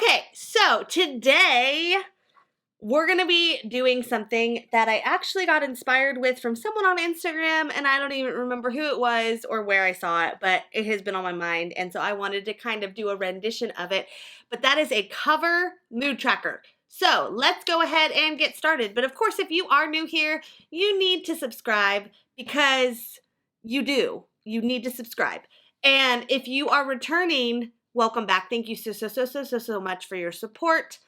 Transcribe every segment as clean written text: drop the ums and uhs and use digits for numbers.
Okay, so today we're going to be doing something that I actually got inspired with from someone on Instagram, and I don't even remember who it was or where I saw it, but it has been on my mind, and so I wanted to kind of do a rendition of it, but that is a cover mood tracker. So let's go ahead and get started. But of course, if you are new here, you need to subscribe because you do. You need to subscribe. And if you are returning, welcome back. Thank you so much for your support.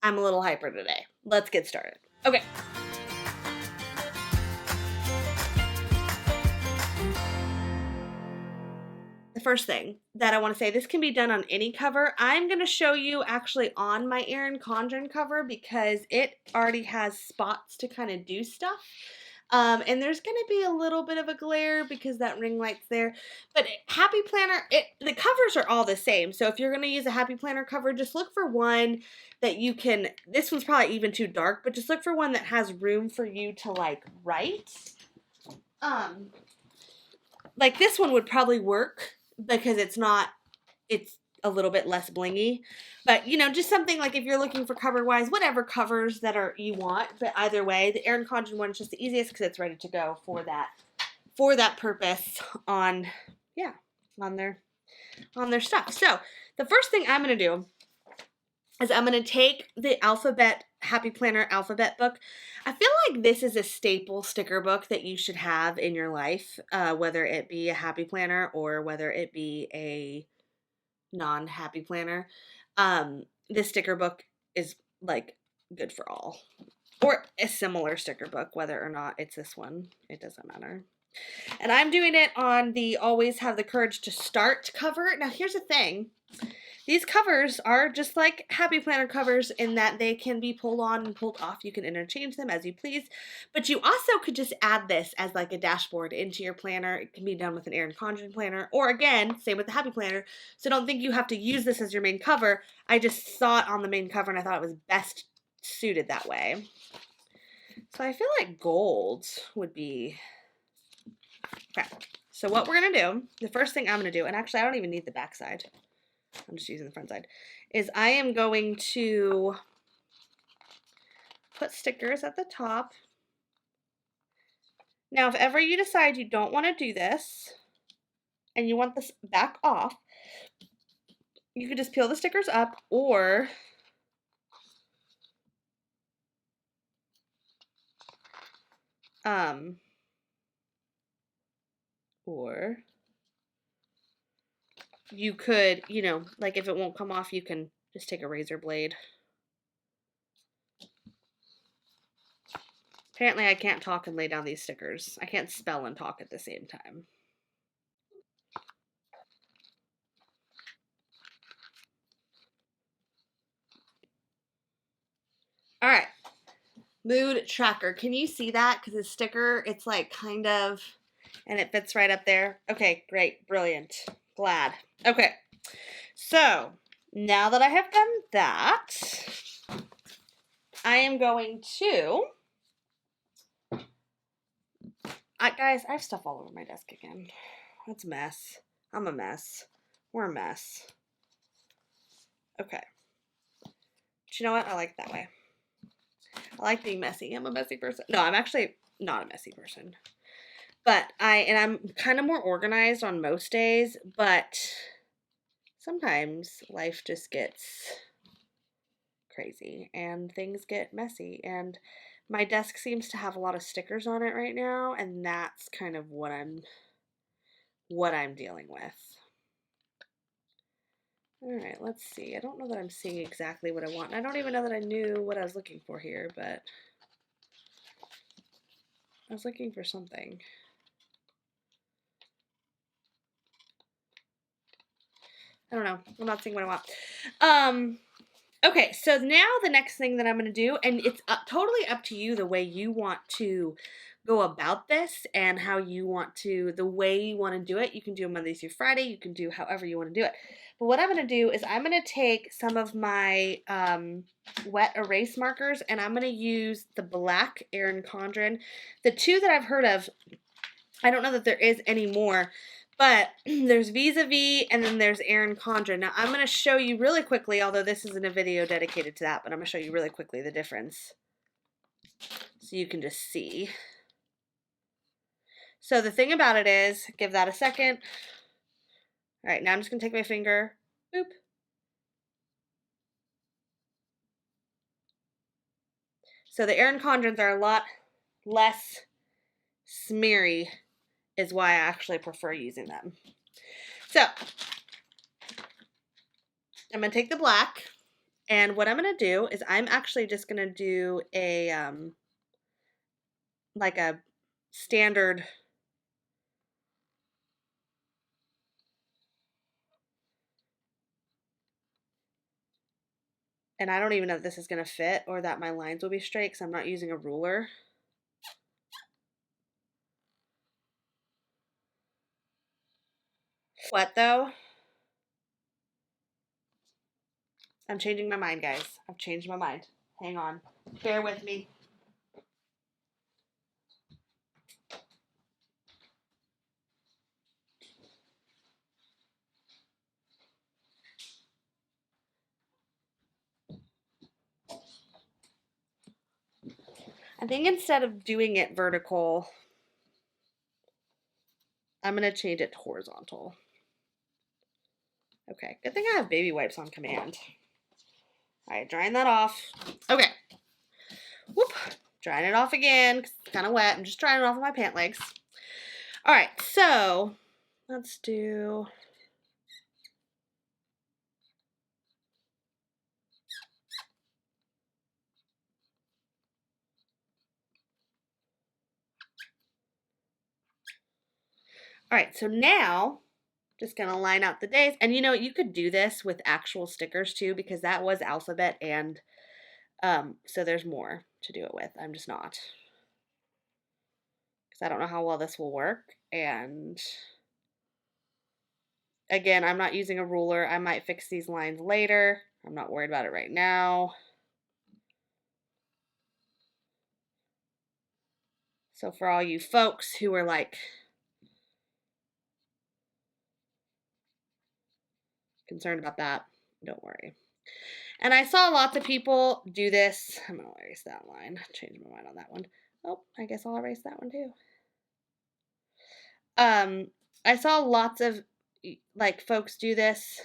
I'm a little hyper today. Let's get started. Okay. The first thing that I want to say, this can be done on any cover. I'm going to show you actually on my Erin Condren cover because it already has spots to kind of do stuff. And there's going to be a little bit of a glare because that ring light's there. But Happy Planner, the covers are all the same. So if you're going to use a Happy Planner cover, just look for one that you can, this one's probably even too dark, but just look for one that has room for you to like write. Like this one would probably work because it's a little bit less blingy. But, just something like if you're looking for cover-wise, whatever covers that you want. But either way, the Erin Condren one is just the easiest because it's ready to go for that purpose on their stuff. So the first thing I'm going to do is I'm going to take the Happy Planner alphabet book. I feel like this is a staple sticker book that you should have in your life, whether it be a Happy Planner or whether it be a non-Happy Planner. This sticker book is like good for all, or a similar sticker book, whether or not it's this one, it doesn't matter. And I'm doing it on the Always Have the Courage to Start cover. Now here's the thing, these covers are just like Happy Planner covers in that they can be pulled on and pulled off. You can interchange them as you please, but you also could just add this as like a dashboard into your planner. It can be done with an Erin Condren planner, or again, same with the Happy Planner. So don't think you have to use this as your main cover. I just saw it on the main cover and I thought it was best suited that way. So I feel like gold would be, okay. So what we're going to do, the first thing I'm going to do, and actually I don't even need the back side, I'm just using the front side, is I am going to put stickers at the top. Now, if ever you decide you don't want to do this and you want this back off, you could just peel the stickers up, or you could, like if it won't come off, you can just take a razor blade. Apparently I can't talk and lay down these stickers. I can't spell and talk at the same time. All right. Mood tracker. Can you see that? Because the sticker, it's like kind of, and it fits right up there. Okay, great. Brilliant. Glad. Okay. So now that I have done that, I am going to, guys, I have stuff all over my desk again. That's a mess. I'm a mess. We're a mess. Okay. But you know what? I like it that way. I like being messy. I'm a messy person. No, I'm actually not a messy person. But I'm kind of more organized on most days, but sometimes life just gets crazy and things get messy, and my desk seems to have a lot of stickers on it right now, and that's kind of what I'm dealing with. All right, let's see. I don't know that I'm seeing exactly what I want. I don't even know that I knew what I was looking for here, but I was looking for something. I don't know. I'm not seeing what I want. Okay, so now the next thing that I'm going to do, and it's totally up to you the way you want to go about this and how you want to, the way you want to do it. You can do it Monday through Friday. You can do however you want to do it. But what I'm going to do is I'm going to take some of my wet erase markers, and I'm going to use the black Erin Condren. The two that I've heard of, I don't know that there is any more, But there's Vis-a-Vis and then there's Erin Condren. Now I'm going to show you really quickly, although this isn't a video dedicated to that, but I'm going to show you really quickly the difference so you can just see. So the thing about it is, give that a second. All right, now I'm just going to take my finger, boop. So the Erin Condrens are a lot less smeary, is why I actually prefer using them. So I'm going to take the black, and what I'm going to do is I'm actually just going to do a, like a standard, and I don't even know if this is going to fit or that my lines will be straight because I'm not using a ruler. What though? I'm changing my mind, guys. I've changed my mind. Hang on. Bear with me. I think instead of doing it vertical, I'm going to change it to horizontal. Okay, good thing I have baby wipes on command. All right, drying that off. Okay. Whoop. Drying it off again because it's kind of wet. I'm just drying it off with my pant legs. All right, so let's do... All right, so now just going to line out the days. And you know, you could do this with actual stickers too, because that was alphabet and so there's more to do it with. I'm just not. Because I don't know how well this will work. And again, I'm not using a ruler. I might fix these lines later. I'm not worried about it right now. So for all you folks who are like concerned about that, don't worry. And I saw lots of people do this. I'm going to erase that line. Change my mind on that one. Oh, I guess I'll erase that one too. I saw lots of like folks do this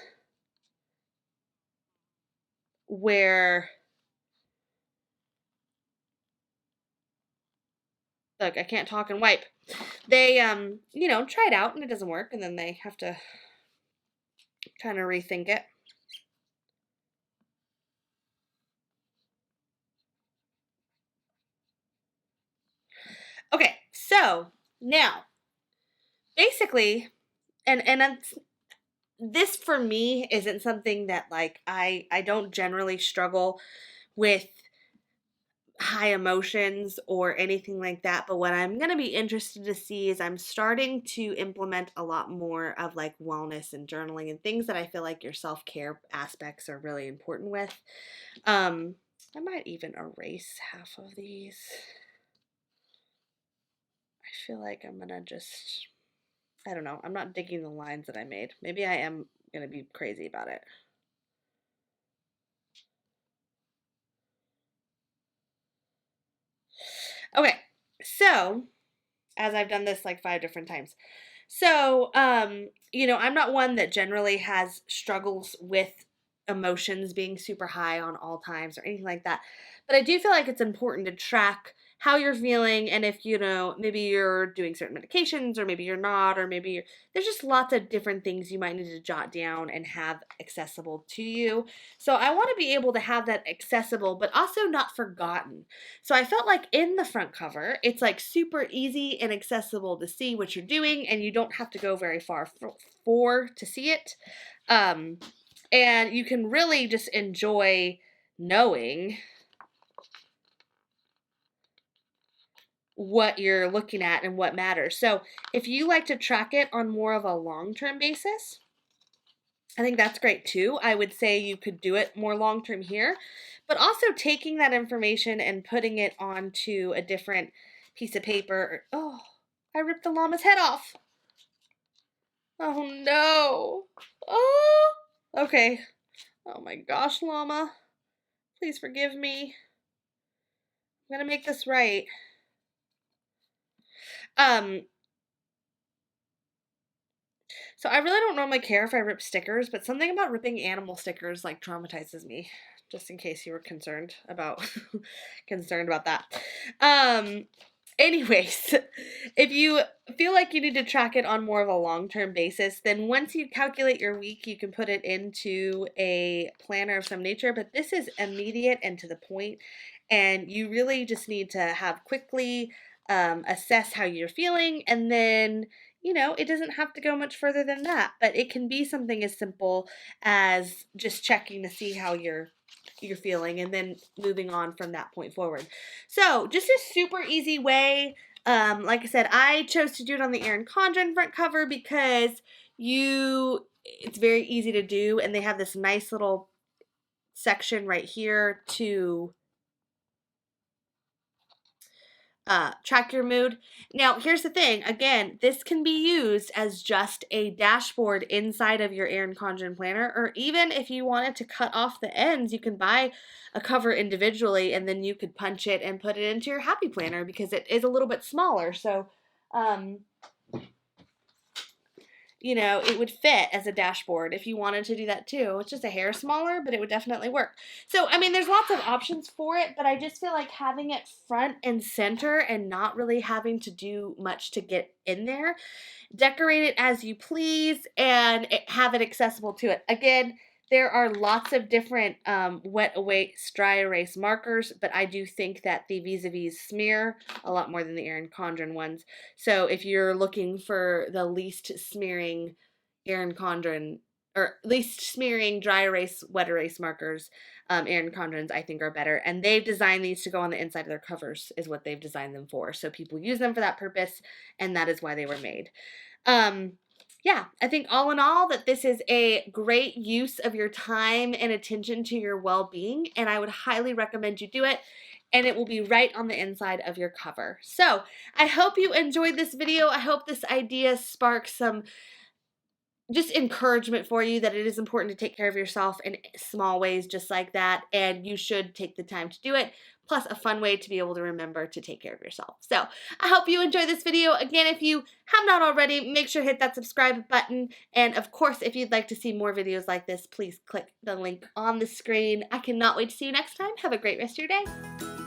where, look, I can't talk and wipe. They, you know, try it out and it doesn't work, and then they have to kind of rethink it. Okay, so now, basically, and this for me isn't something that like I don't generally struggle with high emotions or anything like that, but what I'm going to be interested to see is I'm starting to implement a lot more of like wellness and journaling and things that I feel like your self-care aspects are really important with. I might even erase half of these. I feel like I'm gonna just, I don't know, I'm not digging the lines that I made. Maybe I am gonna be crazy about it. Okay, so as I've done this like 5 different times. So, you know, I'm not one that generally has struggles with emotions being super high on all times or anything like that. But I do feel like it's important to track how you're feeling and if, you know, maybe you're doing certain medications or maybe you're not, or maybe there's just lots of different things you might need to jot down and have accessible to you. So I want to be able to have that accessible, but also not forgotten. So I felt like in the front cover, it's like super easy and accessible to see what you're doing, and you don't have to go very far for to see it. And you can really just enjoy knowing what you're looking at and what matters. So if you like to track it on more of a long-term basis, I think that's great too. I would say you could do it more long-term here, but also taking that information and putting it onto a different piece of paper. Oh, I ripped the llama's head off. Oh no. Oh, okay. Oh my gosh, llama. Please forgive me. I'm gonna make this right. Um, so I really don't normally care if I rip stickers, but something about ripping animal stickers like traumatizes me. Just in case you were concerned about concerned about that. Um, Anyways, if you feel like you need to track it on more of a long-term basis, then once you calculate your week, you can put it into a planner of some nature, but this is immediate and to the point, and you really just need to have quickly assess how you're feeling, and then it doesn't have to go much further than that, but it can be something as simple as just checking to see how you're feeling and then moving on from that point forward. So just a super easy way. Like I said, I chose to do it on the Erin Condren front cover because it's very easy to do, and they have this nice little section right here to track your mood. Now, here's the thing. Again, this can be used as just a dashboard inside of your Erin Condren planner, or even if you wanted to cut off the ends, you can buy a cover individually, and then you could punch it and put it into your happy planner because it is a little bit smaller. So, um, it would fit as a dashboard if you wanted to do that too. It's just a hair smaller, but it would definitely work. So, I mean, there's lots of options for it, but I just feel like having it front and center and not really having to do much to get in there. Decorate it as you please and have it accessible to it. Again, there are lots of different wet erase, dry erase markers, but I do think that the Vis-a-Vis smear a lot more than the Erin Condren ones. So if you're looking for the least smearing Erin Condren, or least smearing dry erase, wet erase markers, Erin Condrens I think are better. And they've designed these to go on the inside of their covers is what they've designed them for. So people use them for that purpose, and that is why they were made. Yeah, I think all in all that this is a great use of your time and attention to your well-being, and I would highly recommend you do it, and it will be right on the inside of your cover. So I hope you enjoyed this video. I hope this idea sparks some just encouragement for you that it is important to take care of yourself in small ways just like that, and you should take the time to do it, plus a fun way to be able to remember to take care of yourself. So I hope you enjoyed this video. Again, if you have not already, make sure to hit that subscribe button, and of course, if you'd like to see more videos like this, please click the link on the screen. I cannot wait to see you next time. Have a great rest of your day.